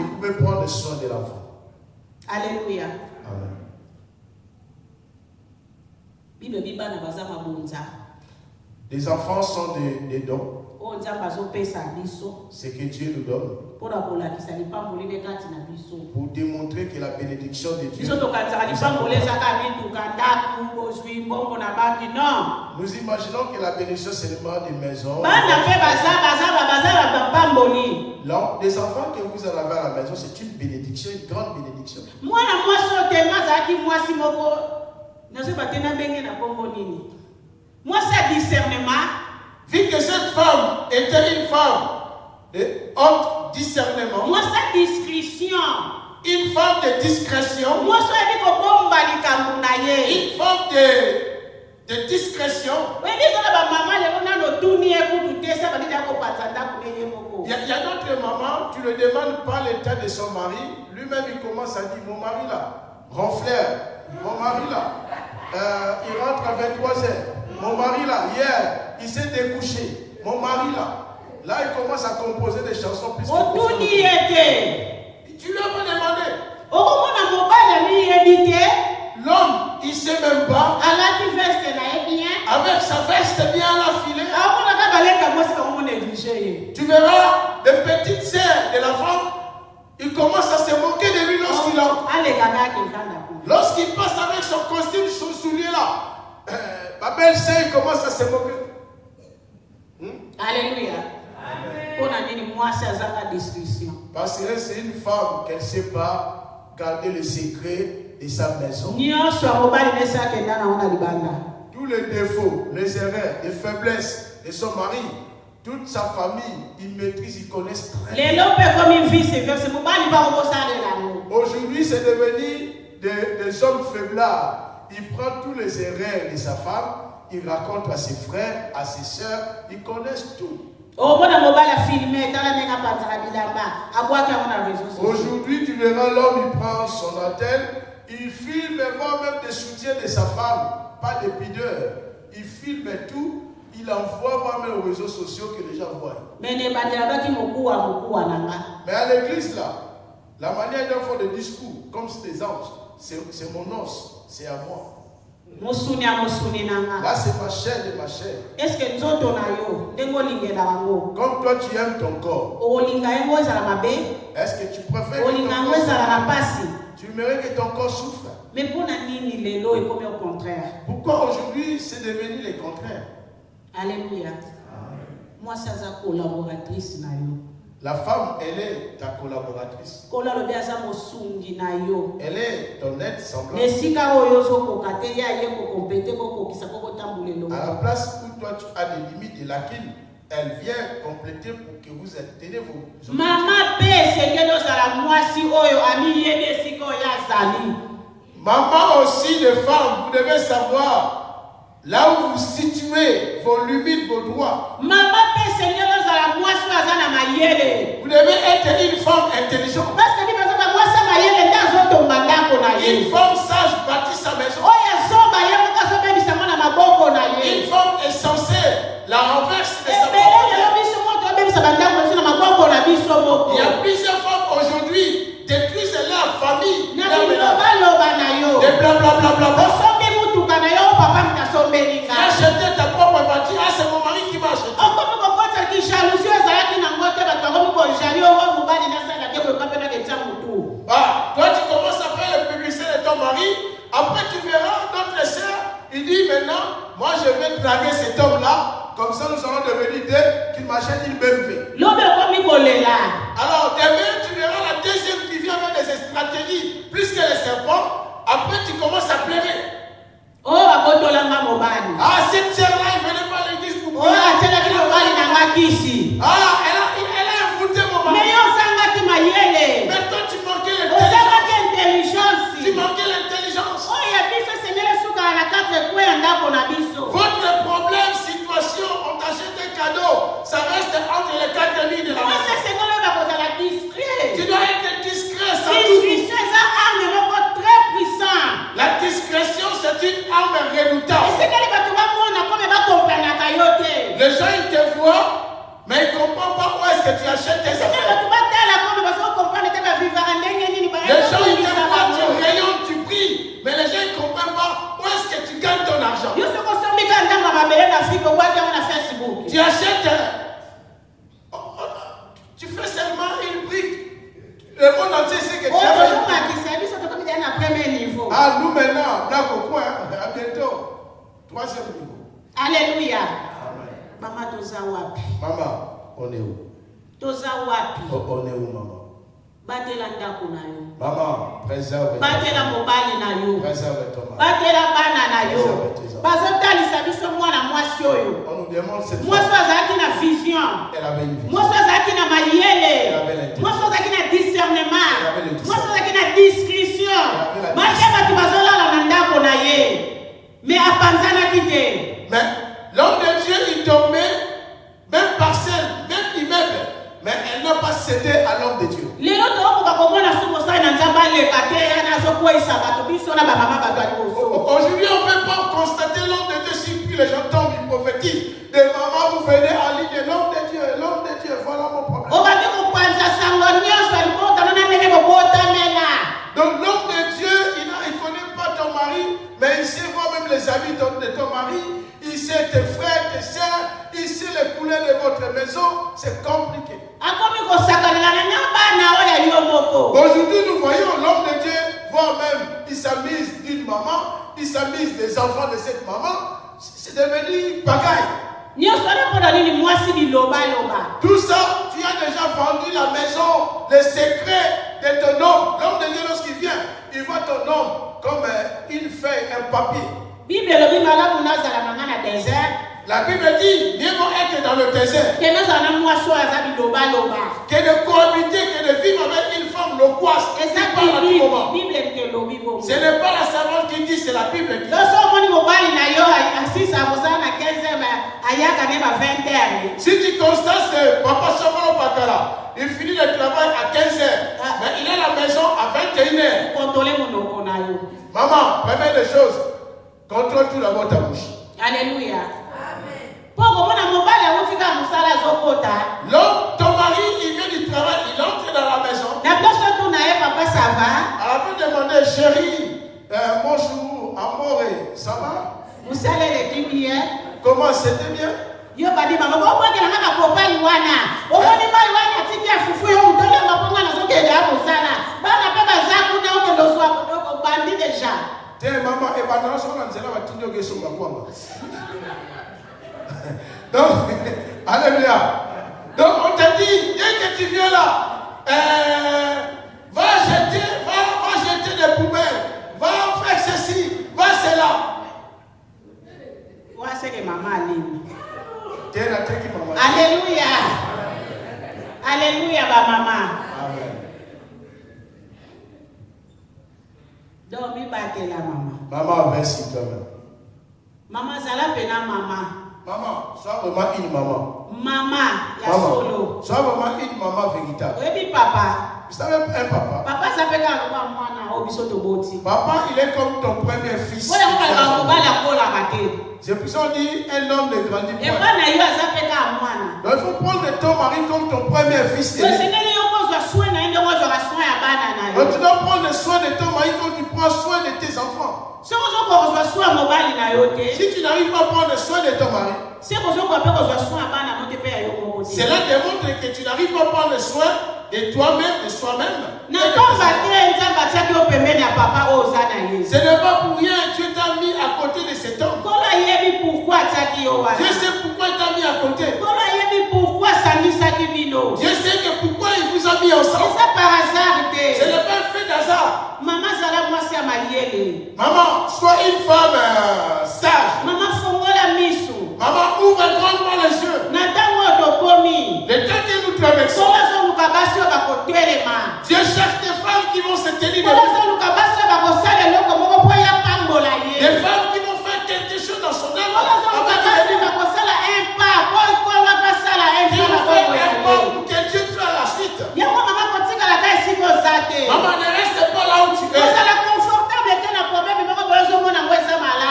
pouvait prendre soin de l'enfant? Alléluia. Amen. Les enfants sont des dons. C'est que Dieu nous donne. Pour démontrer que la bénédiction de Dieu. Nous imaginons que la bénédiction c'est seulement des maisons. Non, les enfants que vous en avez à la maison, c'est une bénédiction, une grande bénédiction. Moi, c'est discernement. Vu que cette femme était une femme de haute discernement. Moi, c'est discrétion. Une femme de discrétion. Moi, c'est une femme de discrétion. Il y a d'autres mamans, tu ne demandes pas l'état de son mari. Lui-même, il commence à dire, mon mari là, ronfleur. Mon mari là, il rentre à 23h. Mon mari là, hier, il s'est découché. Mon mari là, il commence à composer des chansons plus Tu lui as Tu lui as pas demandé. L'homme, il sait même pas. Avec sa veste bien affilée. Tu verras des petites sœurs de la femme, ils commencent à se moquer de lui lorsqu'il passe avec son costume, son soulier là. Ma belle-sœur, il commence à se moquer. Alléluia. Parce que c'est une femme qu'elle ne sait pas garder le secret de sa maison. Tous les défauts, les erreurs, les faiblesses de son mari, toute sa famille, ils maîtrisent, ils connaissent très bien. Aujourd'hui, c'est devenu des hommes faiblards. Il prend tous les erreurs de sa femme, il raconte à ses frères, à ses soeurs, ils connaissent tout. Aujourd'hui, tu verras l'homme, il prend son attelle, il filme et voit même des soutiens de sa femme, pas de pudeur. Il filme tout, il envoie voir même aux réseaux sociaux que les gens voient. Mais à l'église là, la manière dont font des discours, comme c'est des anges, c'est mon os, c'est à moi. Là, c'est ma chair de ma chair. Comme toi, tu aimes ton corps. Est-ce que tu préfères que ton corps tu aimerais que ton corps souffre? Pourquoi aujourd'hui, c'est devenu le contraire? Alléluia. Moi, c'est sa collaboratrice. La femme, elle est ta collaboratrice. Elle est ton aide semblable. À la place où toi tu as des limites et lacunes, elle vient compléter pour que vous atteignez vos Maman aussi de femmes, vous devez savoir là où vous situez vos limites, vos droits. Vous devez être une femme intelligente. Une femme sage bâtit sa maison. Une femme est censée la renverser de sa maison. Il y a plusieurs femmes aujourd'hui détruisent leur famille. Des blablabla. Tu as acheté ta propre voiture, c'est mon mari qui m'a acheté. Toi tu commences à faire le publicité de ton mari, après tu verras notre soeur, il dit maintenant, moi je vais draguer cet homme-là, comme ça nous allons devenir deux, qu'il m'achète une BMW. Alors demain tu verras la deuxième qui vient avec des stratégies, plus que les serpents, après tu commences à pleurer. Cette sœur-là, elle ne venait pas à l'église pour pleurer. Elle a envoûté mon mari. Mais toi, tu manquais l'intelligence. Tu manquais l'intelligence. Votre problème, situation, on t'achète un cadeau, ça reste entre les quatre lignes de la maison. Tu dois être discret, sans doute. La discrétion, c'est une arme redoutable. Les gens, ils te voient, mais ils ne comprennent pas où est-ce que tu achètes tes affaires. Les gens, ils te voient, tu rayonnes, tu brilles, mais les gens, ils ne comprennent pas où est-ce que tu gagnes ton argent. Tu achètes, tu fais seulement une brique. Le monde entier sait que tu as fait. Nous maintenant, blague au coin, à bientôt. 3e niveau. Alléluia. Maman, on est où? On est où, maman? Maman, préserve ton mari. Préserve ton mari. On nous demande cette fois. Elle avait une vision. Elle avait l'intelligence. Mais l'homme de Dieu, il dormait, même parcelle, même immeuble, mais elle n'a pas cédé à l'homme de Dieu. Aujourd'hui, on ne peut pas constater l'homme de Dieu si les gens tombent, ils prophétisent. Des venez en ligne, l'homme de Dieu, voilà mon problème. Donc l'homme de Dieu, il ne connaît pas ton mari, mais il sait voir même les amis de ton mari, il sait tes frères, tes soeurs, il sait les couleurs de votre maison, c'est compliqué. Aujourd'hui, nous voyons l'homme de Dieu, voire même, il s'amuse d'une maman, il s'amuse des enfants de cette maman, c'est devenu pagaille. Tout ça, tu as déjà vendu la maison, les secrets de ton homme. L'homme de Dieu, lorsqu'il vient, il voit ton homme comme une feuille, un papier. La Bible dit, mieux vaut être dans le désert que de cohabiter, que de vivre avec une femme loquace qui parle à tout moment. Ce n'est pas la servante qui dit, c'est la Bible qui dit. Si tu constates que Papa Sokolo Bakara, il finit le travail à 15h, mais il est à la maison à 21h. Maman, première des choses, contrôle tout d'abord ta bouche. Alléluia. L'homme, ton mari, il vient du travail, il entre dans la maison. Elle peut demander, chérie, bonjour, amour, ça va? Comment, c'était bien? Maman, donc, alléluia. Donc, on t'a dit, dès que tu viens là, va jeter des poubelles, va faire ceci, va cela. Alléluia. Alléluia, ma maman. Amen. Dormi batte la maman. Maman, merci quand même. Maman, ça la peine à maman. Maman, sois vraiment une maman. Maman, la solo. Sois vraiment une maman véritable. Oui, papa. Vous savez, un papa. Papa, ça fait qu'à moi, papa, il est comme ton premier fils. C'est pour ça qu'on dit un homme ne grandit pas. Donc il faut prendre ton mari comme ton premier fils. Donc tu dois prendre soin de ton mari comme tu prends soin de tes enfants. Si tu n'arrives pas à prendre soin de ton mari, cela démontre que tu n'arrives pas à prendre soin de toi-même, de soi-même. Ce n'est pas pour rien que Dieu t'a mis à côté de cet homme. Dieu sait pourquoi il t'a mis à côté. Dieu sait que pourquoi il vous a mis ensemble. Ce n'est pas un fait d'hasard. Maman, sois une femme sage. Maman, ouvre grandement les yeux. Le temps que nous traversons, Dieu cherche des femmes qui vont se tenir debout. Des femmes qui vont faire quelque chose dans son âme. Qui vont faire un pas pour que Dieu fasse la suite. Maman, ne reste pas là où tu es.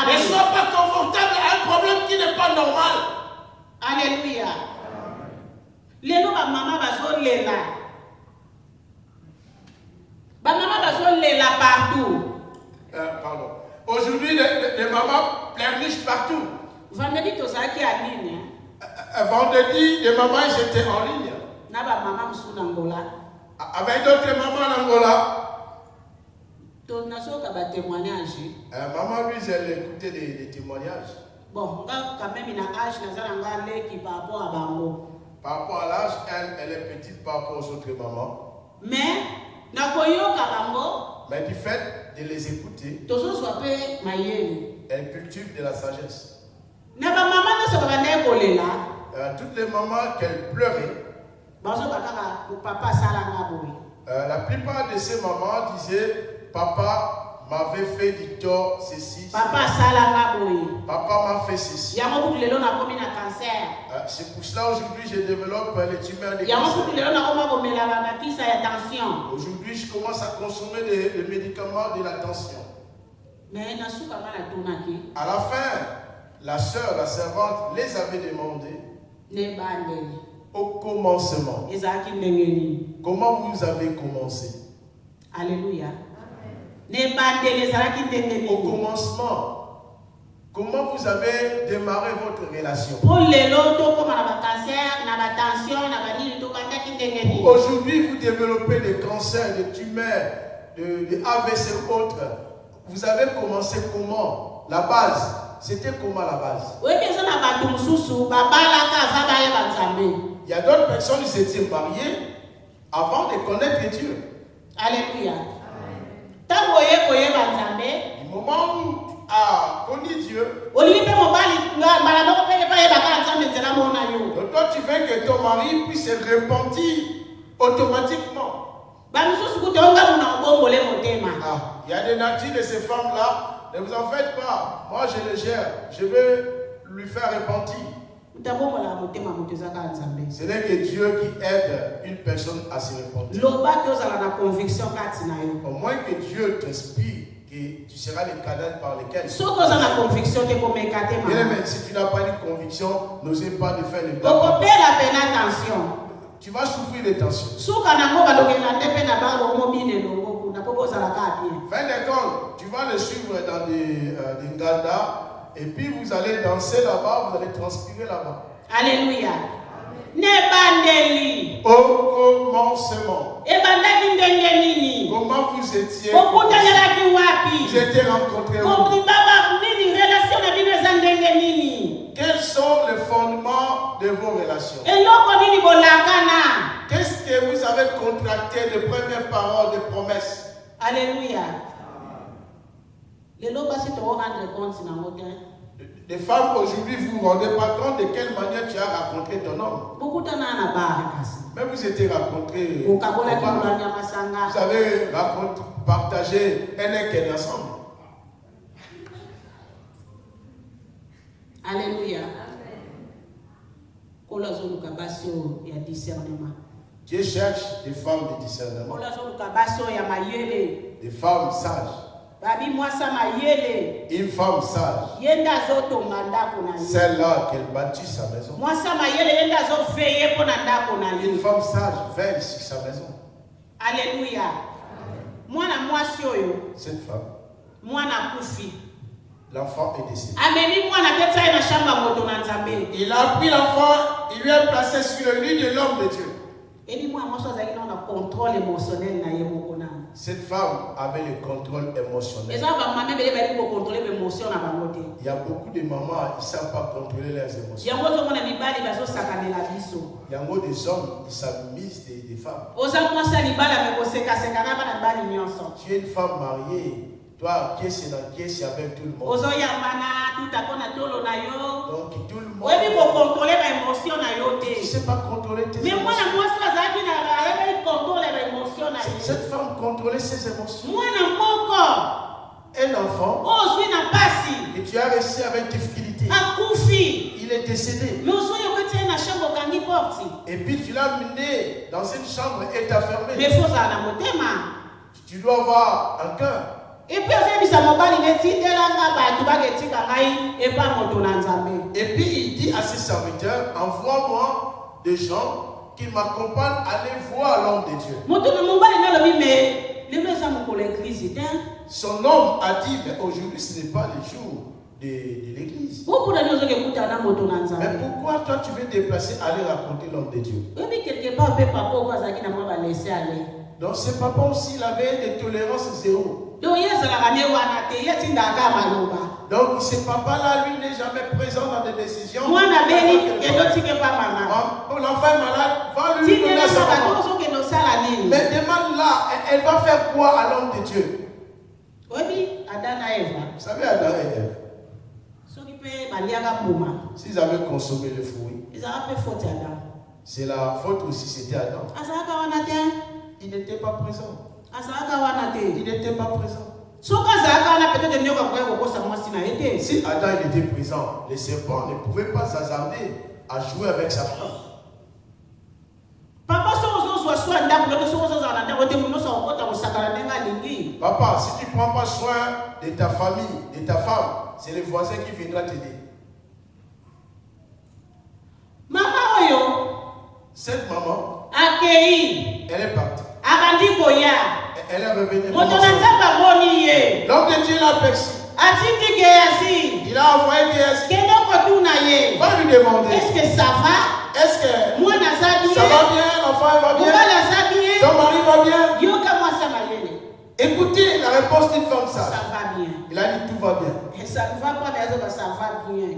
Ne sois pas confortable à un problème qui n'est pas normal. Alléluia. Lelo ba maman bazolela. Ba maman bazolela partout. Pardon. Aujourd'hui, les mamans pleurnichent partout. Vendredi tozaki à ligne. Vendredi, les mamans étaient en ligne. Na ba maman musu na Angola. Avec d'autres mamans en Angola. Tonasoka ba témoignage. Maman, lui, elle écoutait des témoignages. Bon, quand même, il a âge, par rapport à Bango. Par rapport à l'âge, elle est petite par rapport aux autres mamans. Mais du fait de les écouter, elle cultive de la sagesse. Toutes les mamans qu'elle pleurait, la plupart de ces mamans disaient, papa m'avait fait du tort, ceci. Papa m'a fait ceci. C'est pour cela aujourd'hui je développe les tumeurs de cancer. Aujourd'hui je commence à consommer des médicaments de la tension. À la fin, la sœur, la servante les avait demandé. Au commencement, comment vous avez commencé? Alléluia. Au commencement, comment vous avez démarré votre relation? Aujourd'hui, vous développez des cancers, des tumeurs, des AVC ou autres. Vous avez commencé comment? La base, c'était comment la base? Il y a d'autres personnes qui s'étaient mariées avant de connaître Dieu. Alléluia. Du moment où tu as connu Dieu, donc toi tu veux que ton mari puisse se repentir automatiquement. Il y a des natures de ces femmes-là, ne vous en faites pas. Moi je le gère, je vais lui faire repentir. Ce n'est que Dieu qui aide une personne à se repentir. Au moins que Dieu t'inspire que tu seras le canal par lequel. Bien aimé, si tu n'as pas une conviction, n'osez pas de faire le pas. Tu vas souffrir de tensions. Fin de compte, tu vas le suivre dans des Nganda. Et puis vous allez danser là-bas, vous allez transpirer là-bas. Alléluia. Au commencement, comment vous étiez? Vous étiez rencontrés où? Quels sont les fondements de vos relations? Qu'est-ce que vous avez contracté de premières paroles, de promesses? Alléluia. Les femmes aujourd'hui, vous ne vous rendez pas compte de quelle manière tu as rencontré ton homme. Mais vous étiez rencontrés. Vous avez partagé un équin ensemble. Alléluia. Dieu cherche des femmes de discernement. Des femmes sages. Une femme sage. Celle-là qu'elle bâtit sa maison. Une femme sage veille sur sa maison. Alléluia. Cette femme. L'enfant est décédé. Il a pris l'enfant, il lui a placé sur le lit de l'homme de Dieu. Cette femme avait le contrôle émotionnel. Il y a beaucoup de mamans qui ne savent pas contrôler leurs émotions. Il y a des hommes qui s'amusent des femmes. Tu es une femme mariée. Toi, qui est avec tout le monde. Donc, tout le monde. Tu ne sais pas contrôler tes émotions. Cette femme contrôlait ses émotions. Un enfant que tu as réussi avec difficulté. Il est décédé. Et puis tu l'as mené dans une chambre et t'as fermé. Tu dois avoir un cœur. Et puis il dit à ses serviteurs, envoie-moi des gens qui m'accompagnent à aller voir l'homme de Dieu. Son homme a dit, mais aujourd'hui ce n'est pas le jour de l'église. Mais pourquoi toi tu veux te déplacer aller raconter l'homme de Dieu? Donc ce papa aussi il avait des tolérances zéro. Donc ce papa-là, lui, n'est jamais présent dans des décisions. L'enfant est malade, va lui donner sa maman. Mais demande-là, elle va faire quoi à l'homme de Dieu? Vous savez, Adam et Ève, s'ils avaient consommé le fruit, c'est la faute aussi, c'était Adam. Il n'était pas présent. Il n'était pas présent. Si Adam était présent, le serpent ne pouvait pas s'hasarder à jouer avec sa femme. Papa, si tu ne prends pas soin de ta famille, de ta femme, c'est le voisin qui viendra t'aider. Maman, Cette maman, akei elle est partie. abandi koya Elle est revenue. moto na nzambe amoni ye L'homme de Dieu l'a perçu. atindi Géasi Il a envoyé Géasi. kende kotuna ye Va lui demander. est-ce que ça va Est-ce que mwana aza ça bien va bien? L'enfant va bien? mobali aza bien Ton mari va bien? yoka mwasi mayele Écoutez la réponse d'une femme ça sage. va bien Il a dit tout va bien. et ça ne va pas mais ça va bien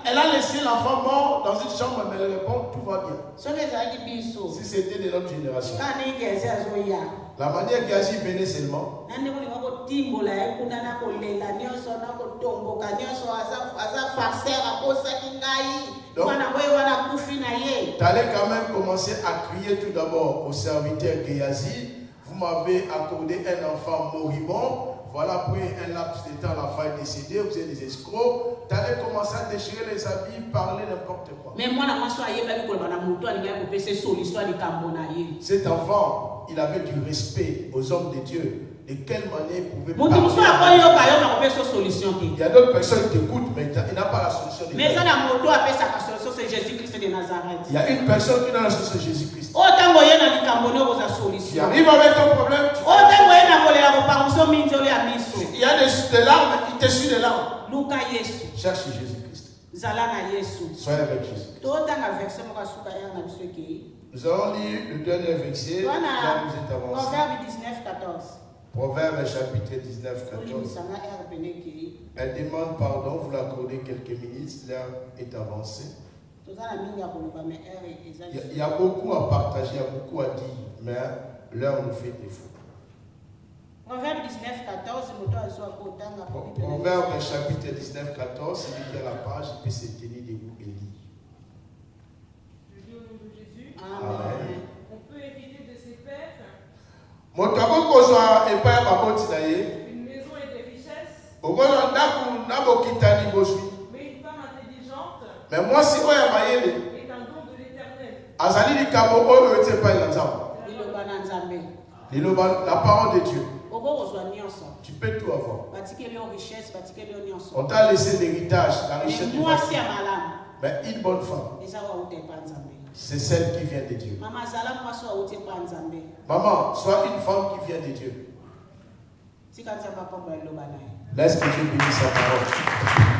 Elle a laissé l'enfant mort dans une chambre, mais elle répond tout va bien. soki ezalaki biso Si c'était de notre génération. kani Géasi azoya La manière Géasi venait seulement, nani kolinga kotimbola ye kuna na kolela nyonso na kotomboka nyonso aza farser akosaki ngai Donc, mwana boye wana kufi na ye tu allais quand même commencer à crier tout d'abord au serviteur Géasi. Vous m'avez accordé un enfant moribond. Voilà, après un laps de temps, l'enfant est décédé. Vous êtes des escrocs. Tu allais commencer à déchirer les habits, parler n'importe quoi. mais mwana mwasi ayebaki koloba na motu alingai kopesa solution ya likambo na ye Cet enfant, il avait du respect aux hommes de Dieu. De quelle manière il pouvait motu mosusu parler. akoyoka yo na kopesa solution te Il y a d'autres personnes qui t'écoutent, mais il n'a pas la solution. De mais eza Dieu. na motu apesaka solution c'est Jésus Christ de Nazareth Il y a une personne qui n'a la solution de Jésus-Christ. oyo ntango oye na likambo ne okoza Tu solution arrives avec ton problème, oyo ntango oye na kolela kopanguso mingi olo ya miso il y a des larmes, il te suit des larmes. luka yesu Cherche Jésus-Christ. zala na yesu Soyez avec Jésus. totanga verset moko asuka ya na biso ekei Nous allons lire le dernier verset. Là, wana nous êtes avancé. proverbe 19:14 Proverbe chapitre 19, 14. olimisanga ere pene ekei Elle demande pardon, vous l'accordez quelques minutes, l'heure est avancée. toza na mingi ya koloba me ere eza Il y a beaucoup à partager, il y a beaucoup à dire, mais l'heure nous fait défaut. proverbe 19:14 moto azwa kotanga Proverbe chapitre 19, 14, celui qui a la page, il peut se tenir debout et lire. Je dis au nom de Jésus. amen On peut hériter de ses pères Moto akokozwa epai ya baboti na ye, une maison et des richesses, okozwa ndako na bokitani bozwi. mais une femme intelligente Mais mwasi oyo ya mayele est un don de l'Éternel. azali likambo oyo eti epai na nzambe. liloba na nzambe Liloba, la parole de Dieu. okokozwa nyonso Tu peux tout avoir. batikeli yo richesse batikeli yo nyonso On t'a laissé l'héritage, la richesse mais du mwasi ya famille. malamu Mais une bonne femme, eza wauta epa nzambe c'est celle qui vient de Dieu. mama azala mwasi wauta epa nzambe Maman, sois une femme qui vient de Dieu. tika nzambe apambola liloba na ye Laisse que Dieu bénisse sa parole.